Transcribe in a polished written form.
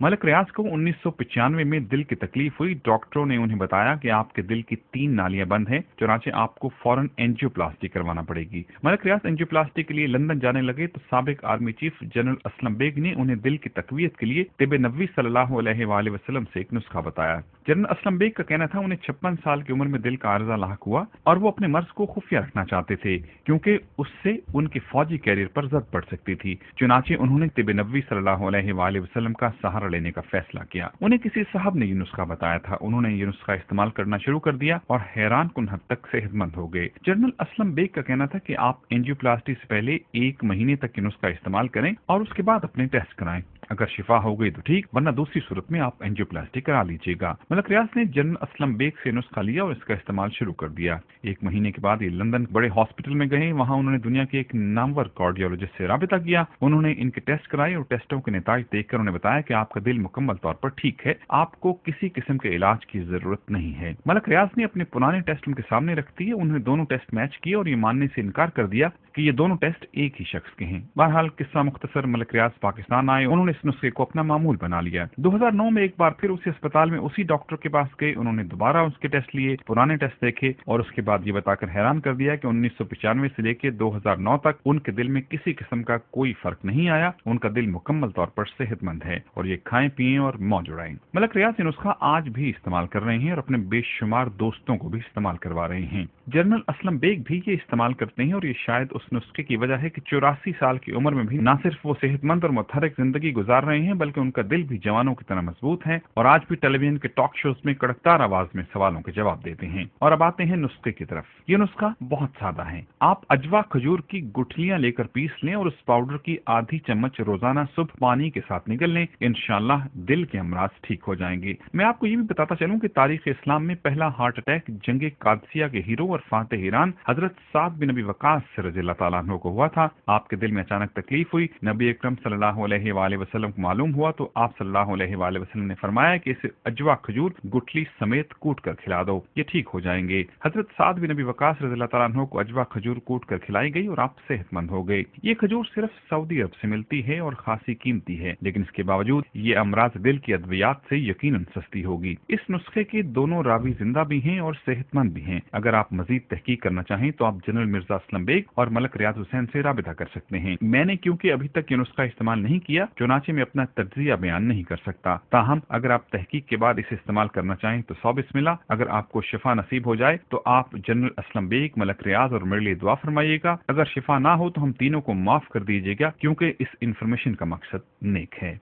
मलक रियाज को 1995 में दिल की तकलीफ हुई। डॉक्टरों ने उन्हें बताया कि आपके दिल की 3 नालियां बंद हैं, चुनाचे आपको फौरन एंजियोप्लास्टी करवाना पड़ेगी। मलक रियाज एंजियोप्लास्टी के लिए लंदन जाने लगे तो साबिक army chief general Aslam Beg ने उन्हें दिल की तकवीत के लिए तिब नबवी सल्लल्लाहु अलैहि वसल्लम से एक नुस्खा बताया। जनरल असलम बेग का कहना था उन्हें 56 साल की उम्र में दिल का आर्जा लाक हुआ और वो अपने मर्ज को खुफिया रखना चाहते थे क्योंकि उससे उनके फौजी कैरियर पर जद पड़ सकती थी। चुनाचे उन्होंने तिब नबवी सल्लल्लाहु अलैहि वसल्लम का सहारा लेने का फैसला किया। उन्हें किसी साहब ने ये नुस्खा बताया था। उन्होंने ये नुस्खा इस्तेमाल करना शुरू कर दिया और हैरान कुन हद तक सेहतमंद हो गए। जनरल असलम बेग का कहना था कि आप एंजियोप्लास्टी से पहले 1 महीने तक ये नुस्खा इस्तेमाल करें और उसके बाद अपने टेस्ट कराएं। अगर शिफा हो गई तो ठीक, वरना दूसरी सूरत में आप एंजियोप्लास्टी करा लीजिएगा। मलक रियाज ने जनरल असलम बेग से नुस्खा लिया और इसका इस्तेमाल शुरू कर दिया। 1 महीने के बाद ये लंदन बड़े हॉस्पिटल में गए। वहां उन्होंने दुनिया के एक नामवर कार्डियोलॉजिस्ट से राबिता किया। उन्होंने इनके टेस्ट कराए और टेस्टों के नतीजे देखकर उन्हें बताया कि आपका दिल मुकम्मल तौर पर ठीक है, आपको किसी किस्म के इलाज की जरूरत नहीं है। मलक रियाज ने अपने पुराने टेस्ट उनके सामने रख दिए। उन्होंने दोनों टेस्ट मैच किए और ये मानने से इनकार कर दिया कि ये दोनों टेस्ट एक ही शख्स के हैं। बहरहाल किस्सा मुख्तसर, मलक रियाज पाकिस्तान आए। उन्होंने इस नुस्खे को अपना मामूल बना लिया। 2009 में एक बार फिर उसी अस्पताल में उसी डॉक्टर के पास गए। उन्होंने दोबारा उसके टेस्ट लिए, पुराने टेस्ट देखे और उसके बाद ये बताकर हैरान कर दिया कि 1995 से लेकर 2009 तक उनके दिल में किसी किस्म का कोई फर्क नहीं आया। उनका दिल मुकम्मल तौर पर सेहतमंद है और ये खाएं पिए और मौज उड़ाएं। मलक रियाज ये नुस्खा आज भी इस्तेमाल कर रहे हैं और अपने बेशुमार दोस्तों को भी इस्तेमाल करवा रहे हैं। जनरल असलम बेग भी ये इस्तेमाल करते हैं और ये शायद उस नुस्खे की वजह है कि 84 साल की उम्र में भी न सिर्फ वो सेहतमंद और मुतहरक जिंदगी गुजार रहे हैं, बल्कि उनका दिल भी जवानों की तरह मजबूत है और आज भी टेलीविजन के टॉक शोज में कड़कदार आवाज में सवालों के जवाब देते हैं। और अब आते हैं नुस्खे की तरफ। ये नुस्खा बहुत सादा है। आप अजवा खजूर की गुठलियां लेकर पीस लें और उस पाउडर की आधी चम्मच रोजाना सुबह पानी के साथ निगल लें। इंशाल्लाह दिल के अमराज ठीक हो जाएंगे। मैं आपको ये भी बताता चलूं कि तारीख इस्लाम में पहला हार्ट अटैक जंगे कादसिया के हीरो और फातेह ईरान हजरत साद बिन नबी वकास से रज़ियल्लाहु ताला अन्हु को हुआ था। आपके दिल में अचानक तकलीफ हुई। नबी अकरम सल्लल्लाहु अलैहि वसल्लम को मालूम हुआ तो आप सल्लल्लाहु अलैहि वसल्लम ने फरमाया कि इसे अजवा खजूर गुठली समेत कूट कर खिला दो, ये ठीक हो जाएंगे। हजरत साद बिन नबी वकास रज़ियल्लाहु ताला अन्हु को अजवा खजूर कूट कर खिलाई गई और आप सेहतमंद हो गए। ये खजूर सिर्फ सऊदी अरब से मिलती है और खासी कीमती है, लेकिन इसके बावजूद ये अमराज दिल की अद्वियात से यकीनन सस्ती होगी। इस नुस्खे के दोनों रावी जिंदा भी हैं और सेहतमंद भी हैं। अगर आप मजीद तहकीक करना चाहें तो आप जनरल मिर्जा असलम बेग और मलक रियाज हुसैन से राबिता कर सकते हैं। मैंने क्योंकि अभी तक ये नुस्खा इस्तेमाल नहीं किया, चुनाचे में अपना तज्जिया बयान नहीं कर सकता। ताहम अगर आप तहकीक के बाद इसे इस्तेमाल करना चाहें तो 100 बिस्मिल्लाह। अगर आपको शिफा नसीब हो जाए तो आप जनरल असलम बेग, मलक रियाज और मेरे लिए दुआ फरमाइएगा। अगर शिफा ना हो तो हम तीनों को माफ कर दीजिएगा, क्योंकि इस इंफॉर्मेशन का मकसद नेक है।